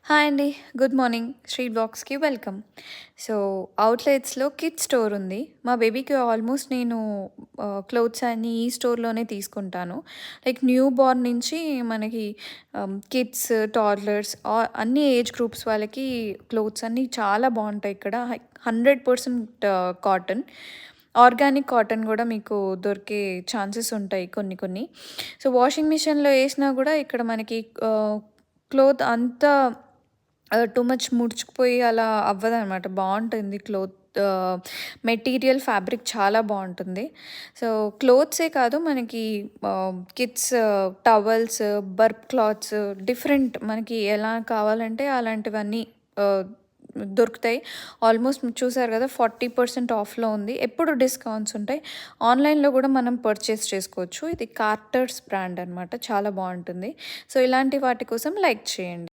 Hi అండి. Good morning. Sri బ్లాగ్స్‌కి welcome. So, అవుట్‌లెట్స్‌లో కిడ్స్ స్టోర్ ఉంది. మా బేబీకి ఆల్మోస్ట్ నేను క్లోత్స్ అన్నీ ఈ స్టోర్‌లోనే తీసుకుంటాను. లైక్ న్యూ బార్న్ నుంచి మనకి కిడ్స్, టాడ్లర్స్ అన్ని ఏజ్ గ్రూప్స్ వాళ్ళకి క్లోత్స్ అన్నీ చాలా బావుంటాయి ఇక్కడ. 100% కాటన్. ఆర్గానిక్ కాటన్ గూడా మీకు దొరికే ఛాన్సెస్ ఉంటాయి కొన్ని కొన్ని. సో, వాషింగ్ మిషన్‌లో ఏసినా గూడా ఇక్కడ మనకి క్లోత్ అంతా టూ మచ్ ముడుచుకుపోయి అలా అవ్వదనమాట. బావుంటుంది క్లోత్ మెటీరియల్, ఫ్యాబ్రిక్ చాలా బావుంటుంది. సో, క్లోత్సే కాదు మనకి kids towels, burp clothes different మనకి ఎలా కావాలంటే అలాంటివన్నీ ఆహ్, దొరుకుతాయి. ఆల్మోస్ట్ చూసారు కదా! 40% ఆఫ్‌లో ఉంది. ఎప్పుడు డిస్కౌంట్స్ ఉంటాయి. ఆన్‌లైన్‌లో గూడా మనం పర్చేస్ చేసుకోవచ్చు. ఇది కార్టర్స్ బ్రాండ్ అనమాట. చాలా బావుంటుంది. సో, ఇలాంటి వాటి కోసం లైక్ చేయండి.